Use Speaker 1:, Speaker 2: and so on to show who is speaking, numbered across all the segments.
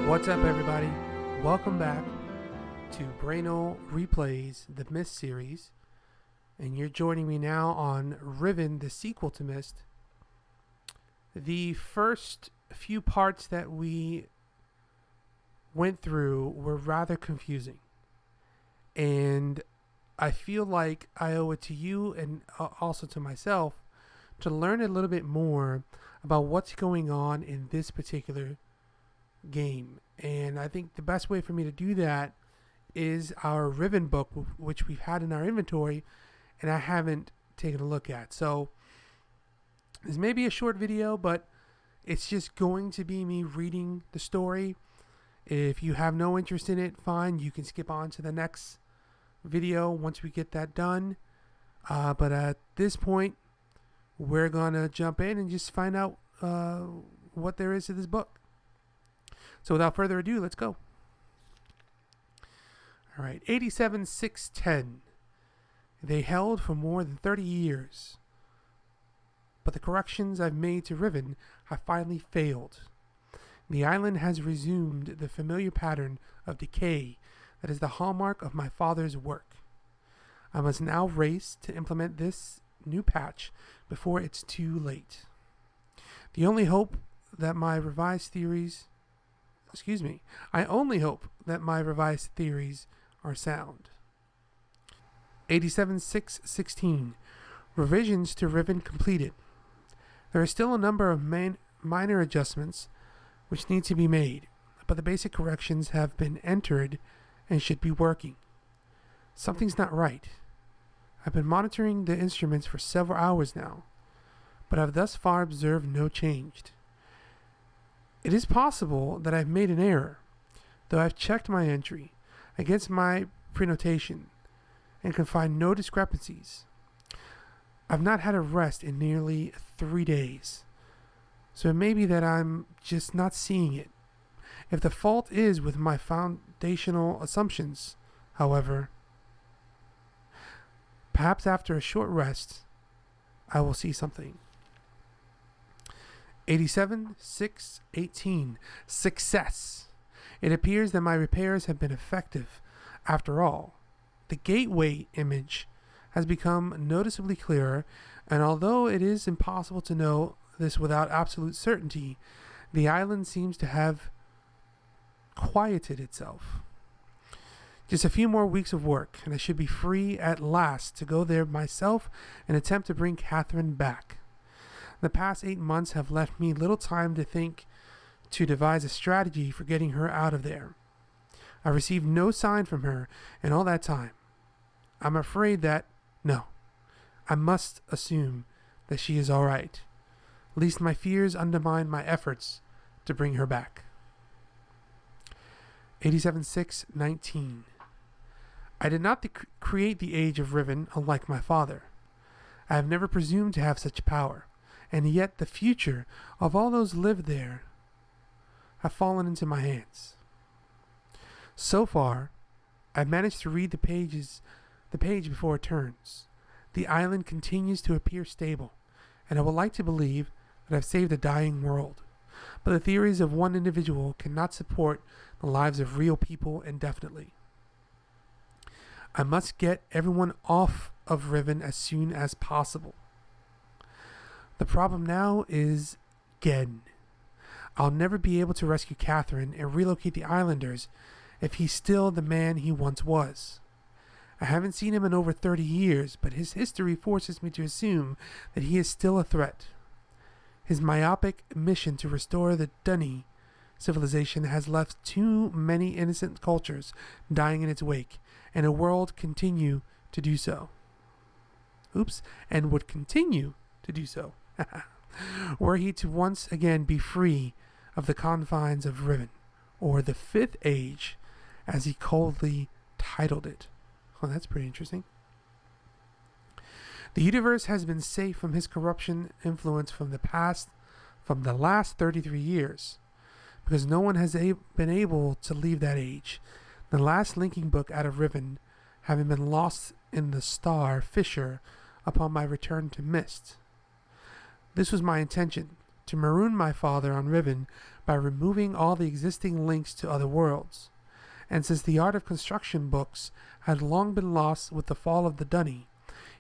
Speaker 1: What's up, everybody? Welcome back to Brainal Replays the Myst series, and you're joining me now on Riven, the sequel to Myst. The first few parts that we went through were rather confusing, and I feel like I owe it to you and also to myself to learn a little bit more about what's going on in this particular game. And I think the best way for me to do that is our Riven book, which we've had in our inventory and I haven't taken a look at. So this may be a short video, but it's just going to be me reading the story. If you have no interest in it, fine, you can skip on to the next video once we get that done. But at this point, we're gonna jump in and just find out what there is to this book. So without further ado, let's go. All right, 87-610. They held for more than 30 years, but the corrections I've made to Riven have finally failed. The island has resumed the familiar pattern of decay that is the hallmark of my father's work. I must now race to implement this new patch before it's too late. I only hope that my revised theories are sound. 87-616. Revisions to Riven completed. There are still a number of minor adjustments which need to be made, but the basic corrections have been entered and should be working. Something's not right. I've been monitoring the instruments for several hours now, but I've thus far observed no change. It is possible that I've made an error, though I've checked my entry against my prenotation and can find no discrepancies. I've not had a rest in nearly 3 days, so it may be that I'm just not seeing it. If the fault is with my foundational assumptions, however, perhaps after a short rest, I will see something. 87-618. Success. It appears that my repairs have been effective. After all, the gateway image has become noticeably clearer, and although it is impossible to know this without absolute certainty, the island seems to have quieted itself. Just a few more weeks of work, and I should be free at last to go there myself and attempt to bring Catherine back. The past 8 months have left me little time to devise a strategy for getting her out of there. I received no sign from her in all that time. I'm afraid that, no, I must assume that she is all right. At least my fears undermine my efforts to bring her back. 87-619. I did not create the Age of Riven, unlike my father. I have never presumed to have such power, and yet the future of all those lived there have fallen into my hands. So far, I've managed to read the page before it turns. The island continues to appear stable, and I would like to believe that I've saved a dying world. But the theories of one individual cannot support the lives of real people indefinitely. I must get everyone off of Riven as soon as possible. The problem now is Gen. I'll never be able to rescue Catherine and relocate the islanders if he's still the man he once was. I haven't seen him in over 30 years, but his history forces me to assume that he is still a threat. His myopic mission to restore the Dunny civilization has left too many innocent cultures dying in its wake, and a world continue to do so. And would continue to do so. Were he to once again be free of the confines of Riven, or the Fifth Age, as he coldly titled it. Oh, that's pretty interesting. The universe has been safe from his corruption influence from the last 33 years, because no one has been able to leave that age. The last linking book out of Riven having been lost in the star fissure upon my return to Myst. This was my intention, to maroon my father on Riven, by removing all the existing links to other worlds. And since the art of construction books had long been lost with the fall of the Dunny,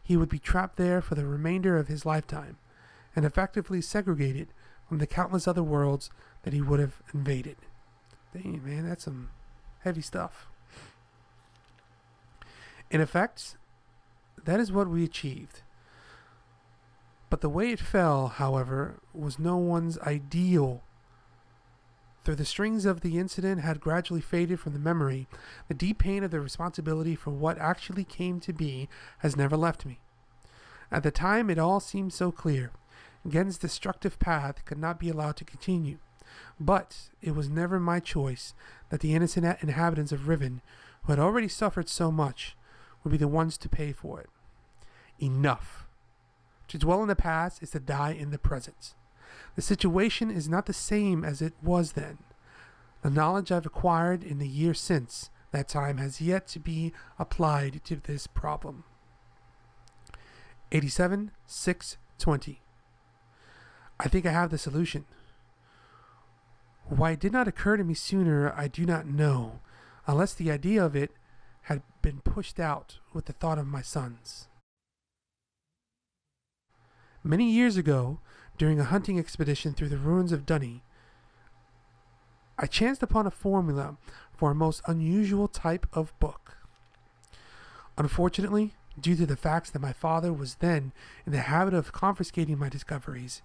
Speaker 1: he would be trapped there for the remainder of his lifetime, and effectively segregated from the countless other worlds that he would have invaded. Dang, man, that's some heavy stuff. In effect, that is what we achieved. But the way it fell, however, was no one's ideal. Though the strings of the incident had gradually faded from the memory, the deep pain of the responsibility for what actually came to be has never left me. At the time, it all seemed so clear. Gen's destructive path could not be allowed to continue. But it was never my choice that the innocent inhabitants of Riven, who had already suffered so much, would be the ones to pay for it. Enough. To dwell in the past is to die in the present. The situation is not the same as it was then. The knowledge I've acquired in the year since that time has yet to be applied to this problem. 87-6-20. I think I have the solution. Why it did not occur to me sooner, I do not know, unless the idea of it had been pushed out with the thought of my sons. Many years ago, during a hunting expedition through the ruins of Dunny, I chanced upon a formula for a most unusual type of book. Unfortunately, due to the facts that my father was then in the habit of confiscating my discoveries,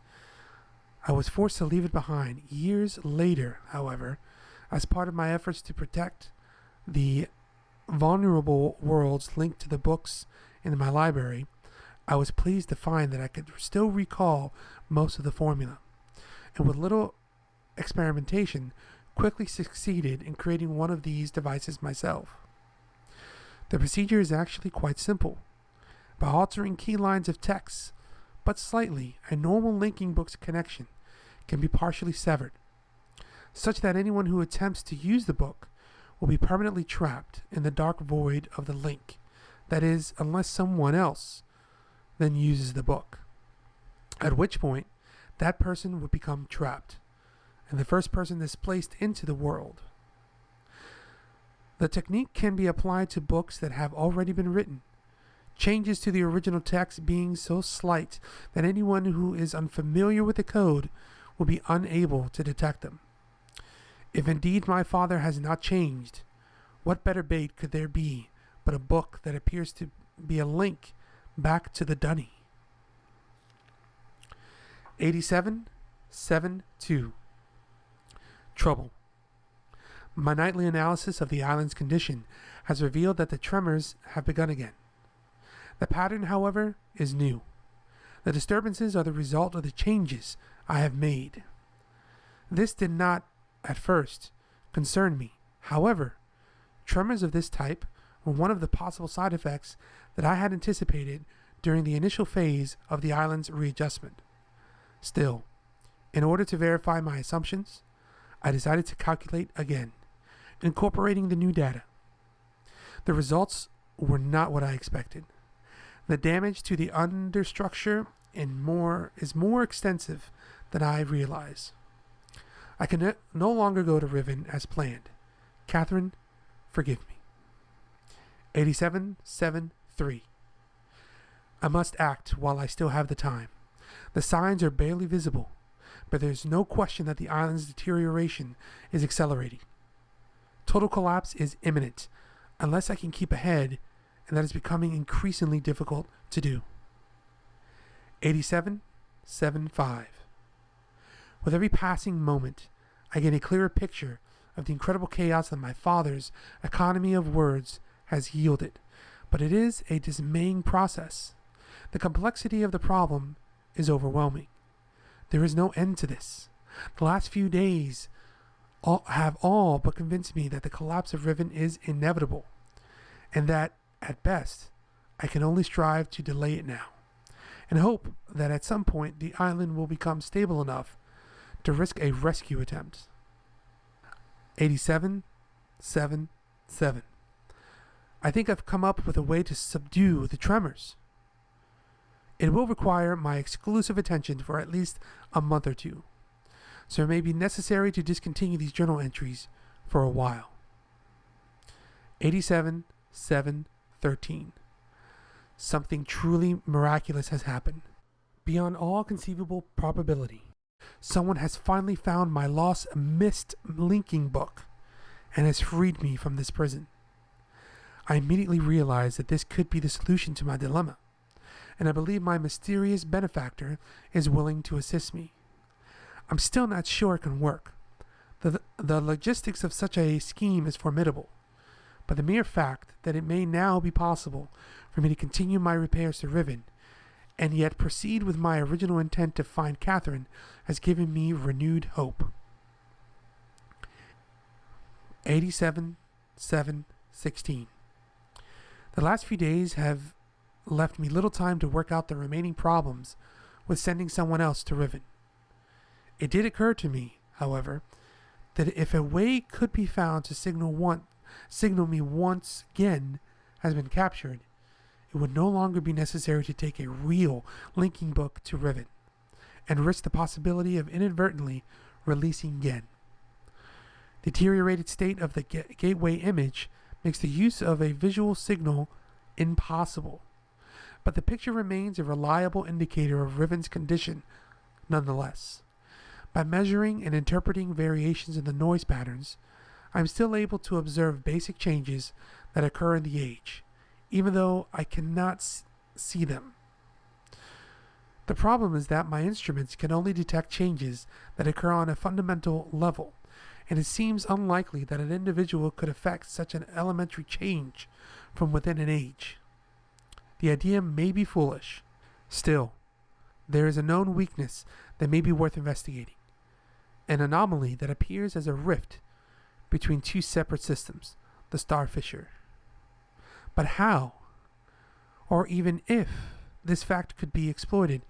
Speaker 1: I was forced to leave it behind. Years later, however, as part of my efforts to protect the vulnerable worlds linked to the books in my library, I was pleased to find that I could still recall most of the formula, and with little experimentation, quickly succeeded in creating one of these devices myself. The procedure is actually quite simple. By altering key lines of text, but slightly, a normal linking book's connection can be partially severed, such that anyone who attempts to use the book will be permanently trapped in the dark void of the link. That is, unless someone else then uses the book, at which point that person would become trapped, and the first person displaced into the world. The technique can be applied to books that have already been written, changes to the original text being so slight that anyone who is unfamiliar with the code will be unable to detect them. If indeed my father has not changed, what better bait could there be but a book that appears to be a link back to the Dunny? 87-7-2. Trouble. My nightly analysis of the island's condition has revealed that the tremors have begun again. The pattern, however, is new. The disturbances are the result of the changes I have made. This did not, at first, concern me. However, tremors of this type were one of the possible side effects that I had anticipated during the initial phase of the island's readjustment. Still, in order to verify my assumptions, I decided to calculate again, incorporating the new data. The results were not what I expected. The damage to the understructure is more extensive than I realize. I can no longer go to Riven as planned. Catherine, forgive me. 87-7-3. I must act while I still have the time. The signs are barely visible, but there's no question that the island's deterioration is accelerating. Total collapse is imminent, unless I can keep ahead, and that is becoming increasingly difficult to do. 87-7-5. With every passing moment, I get a clearer picture of the incredible chaos that my father's economy of words has yielded, but it is a dismaying process. The complexity of the problem is overwhelming. There is no end to this. The last few days have all but convinced me that the collapse of Riven is inevitable, and that, at best, I can only strive to delay it now, and hope that at some point the island will become stable enough to risk a rescue attempt. 87-7-7. I think I've come up with a way to subdue the tremors. It will require my exclusive attention for at least a month or two. so it may be necessary to discontinue these journal entries for a while. 87-7-13. Something truly miraculous has happened. Beyond all conceivable probability, someone has finally found my lost missed linking book and has freed me from this prison. I immediately realized that this could be the solution to my dilemma, and I believe my mysterious benefactor is willing to assist me. I'm still not sure it can work. The logistics of such a scheme is formidable, but the mere fact that it may now be possible for me to continue my repairs to Riven and yet proceed with my original intent to find Catherine has given me renewed hope. 87-7-16. The last few days have left me little time to work out the remaining problems with sending someone else to Riven. It did occur to me, however, that if a way could be found to signal me once again has been captured, it would no longer be necessary to take a real linking book to Riven and risk the possibility of inadvertently releasing Gen. The deteriorated state of the gateway image makes the use of a visual signal impossible, but the picture remains a reliable indicator of Riven's condition nonetheless. By measuring and interpreting variations in the noise patterns, I am still able to observe basic changes that occur in the age, even though I cannot see them. The problem is that my instruments can only detect changes that occur on a fundamental level, and it seems unlikely that an individual could affect such an elementary change from within an age. The idea may be foolish. Still, there is a known weakness that may be worth investigating, an anomaly that appears as a rift between two separate systems, the star fissure. But how, or even if, this fact could be exploited,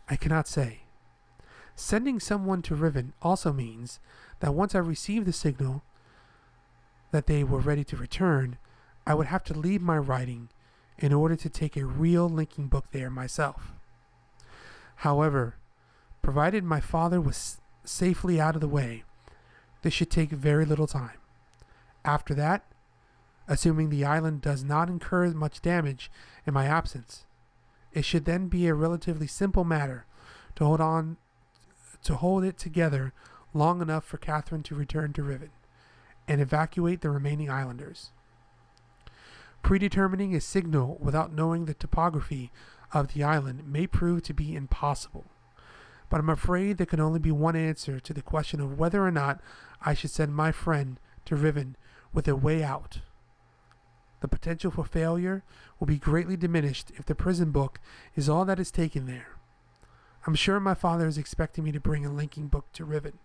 Speaker 1: I cannot say. Sending someone to Riven also means that once I receive the signal that they were ready to return, I would have to leave my writing in order to take a real linking book there myself. However, provided my father was safely out of the way, this should take very little time. After that, assuming the island does not incur much damage in my absence, it should then be a relatively simple matter to hold it together long enough for Catherine to return to Riven and evacuate the remaining islanders. Predetermining a signal without knowing the topography of the island may prove to be impossible, but I'm afraid there can only be one answer to the question of whether or not I should send my friend to Riven with a way out. The potential for failure will be greatly diminished if the prison book is all that is taken there. I'm sure my father is expecting me to bring a linking book to Riven.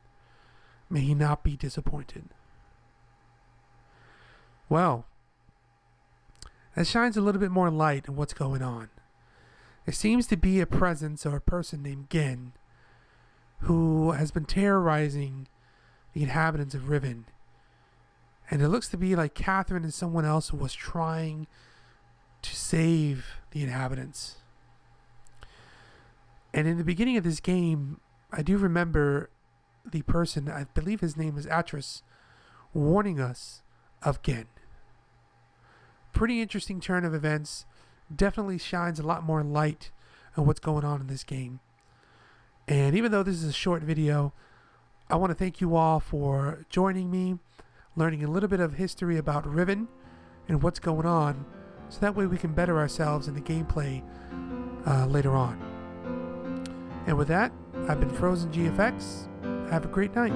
Speaker 1: May he not be disappointed. Well, that shines a little bit more light on what's going on. There seems to be a presence or a person named Gen who has been terrorizing the inhabitants of Riven. And it looks to be like Catherine and someone else was trying to save the inhabitants. And in the beginning of this game, I do remember the person, I believe his name was Atris, warning us of Gen. Pretty interesting turn of events. Definitely shines a lot more light on what's going on in this game. And even though this is a short video, I want to thank you all for joining me, learning a little bit of history about Riven and what's going on, so that way we can better ourselves in the gameplay later on. And with that, I've been FrozenGFX. Have a great night.